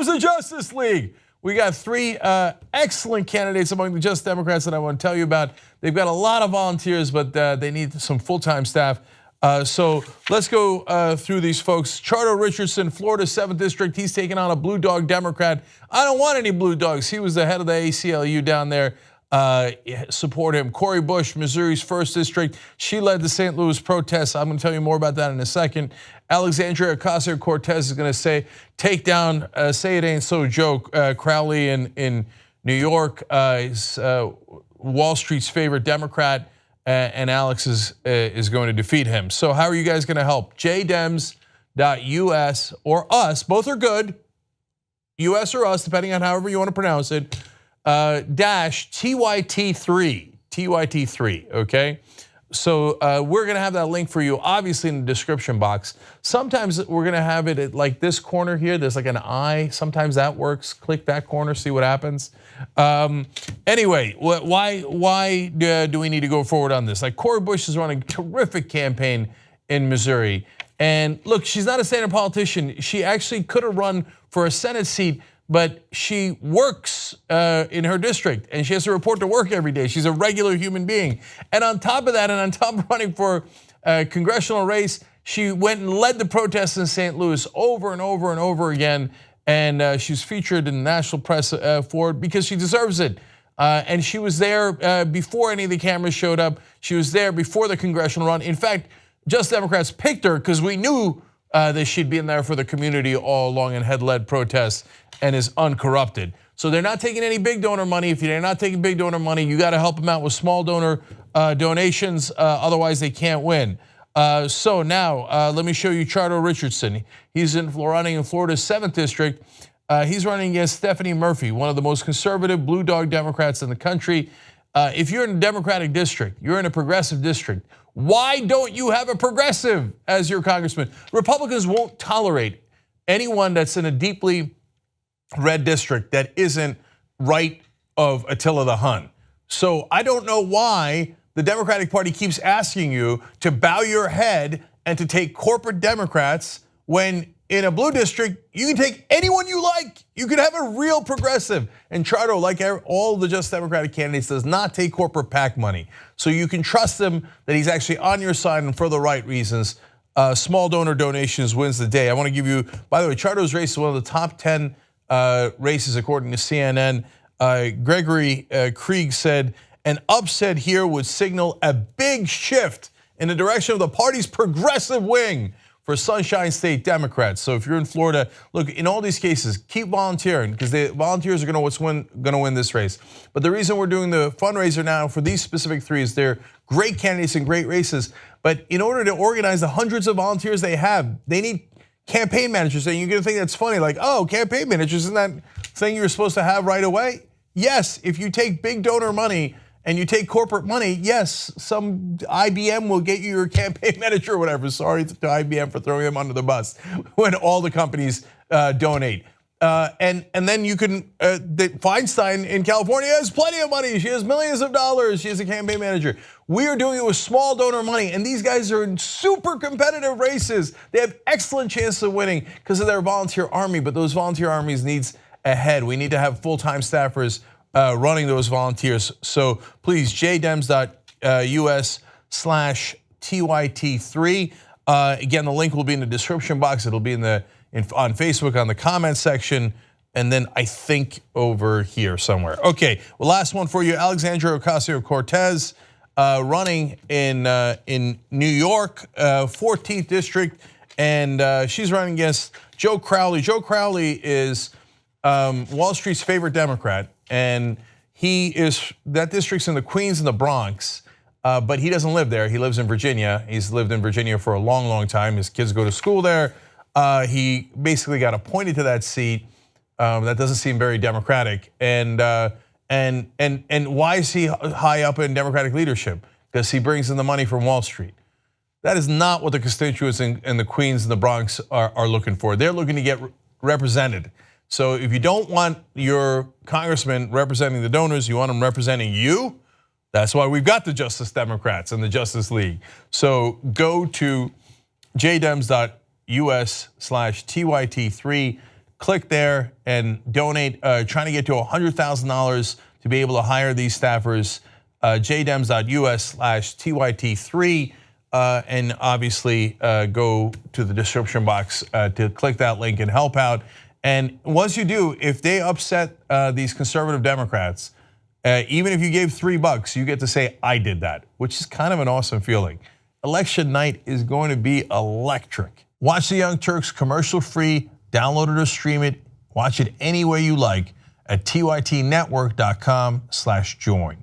comes the Justice League. We got three excellent candidates among the Just Democrats that I want to tell you about. They've got a lot of volunteers, but they need some full-time staff. So let's go through these folks. Chardo Richardson, Florida 7th District. He's taking on a Blue Dog Democrat. I don't want any Blue Dogs. He was the head of the ACLU down there. Support him. Cori Bush, Missouri's 1st District. She led the St. Louis protests. I'm going to tell you more about that in a second. Alexandria Ocasio-Cortez is going to take down, say it ain't so Joe Crowley in New York. Is Wall Street's favorite Democrat, and Alex is going to defeat him. So how are you guys going to help? jdems.us or us, both are good. US or us, depending on however you want to pronounce it. Dash TYT3, okay? So we're gonna have that link for you, obviously in the description box. Sometimes we're gonna have it at like this corner here, there's like an eye, sometimes that works. Click that corner, see what happens. Anyway, why do we need to go forward on this? Like Cori Bush is running a terrific campaign in Missouri. And look, she's not a standard politician. She actually could have run for a Senate seat, but she works in her district and she has to report to work every day. She's a regular human being. And on top of that, and on top of running for a congressional race, she went and led the protests in St. Louis over and over and over again. And she's featured in the national press for it because she deserves it. And she was there before any of the cameras showed up. She was there before the congressional run. In fact, Just Democrats picked her because we knew that she'd been there for the community all along and had led protests and is uncorrupted. So they're not taking any big donor money. If they're not taking big donor money, you got to help them out with small donor donations, otherwise they can't win. So now let me show you Chardo Richardson. He's running in Florida's 7th District. He's running against Stephanie Murphy, one of the most conservative Blue Dog Democrats in the country. If you're in a Democratic district, you're in a progressive district, why don't you have a progressive as your congressman? Republicans won't tolerate anyone that's in a deeply red district that isn't right of Attila the Hun. So I don't know why the Democratic Party keeps asking you to bow your head and to take corporate Democrats when in a blue district, you can take anyone you like. You could have a real progressive. And Chardo, like all the Just Democratic candidates, does not take corporate PAC money. So you can trust him that he's actually on your side and for the right reasons. Small donor donations wins the day. I want to give you, by the way, Chardo's race is one of the top 10 races according to CNN. Gregory Krieg said, an upset here would signal a big shift in the direction of the party's progressive wing for Sunshine State Democrats. So if you're in Florida, look, in all these cases, keep volunteering because the volunteers are going to win this race. But the reason we're doing the fundraiser now for these specific three is they're great candidates and great races. But in order to organize the hundreds of volunteers they have, they need campaign managers. And you're going to think that's funny, like, oh, campaign managers, isn't that thing you're supposed to have right away? Yes, if you take big donor money and you take corporate money, yes, some IBM will get you your campaign manager or whatever. Sorry to IBM for throwing them under the bus when all the companies donate. And then you can, Feinstein in California has plenty of money. She has millions of dollars. She has a campaign manager. We are doing it with small donor money. And these guys are in super competitive races. They have excellent chances of winning because of their volunteer army. But those volunteer armies needs a head. We need to have full-time staffers running those volunteers. So please, jdems.us/TYT3. Again, the link will be in the description box. It'll be on Facebook on the comment section, and then I think over here somewhere. Okay, well, last one for you, Alexandria Ocasio-Cortez running in New York, 14th District, and she's running against Joe Crowley. Joe Crowley is Wall Street's favorite Democrat. And that district's in the Queens and the Bronx, but he doesn't live there. He lives in Virginia. He's lived in Virginia for a long, long time. His kids go to school there. He basically got appointed to that seat. That doesn't seem very democratic. And why is he high up in Democratic leadership? Because he brings in the money from Wall Street. That is not what the constituents in the Queens and the Bronx are looking for. They're looking to get represented. So if you don't want your congressman representing the donors, you want them representing you, that's why we've got the Justice Democrats and the Justice League. So go to jdems.us/TYT3, click there and donate. Trying to get to $100,000 to be able to hire these staffers. jdems.us/TYT3. And obviously go to the description box to click that link and help out. And once you do, if they upset these conservative Democrats, even if you gave $3, you get to say, I did that, which is kind of an awesome feeling. Election night is going to be electric. Watch the Young Turks commercial-free, download it or stream it, watch it any way you like at tytnetwork.com/join.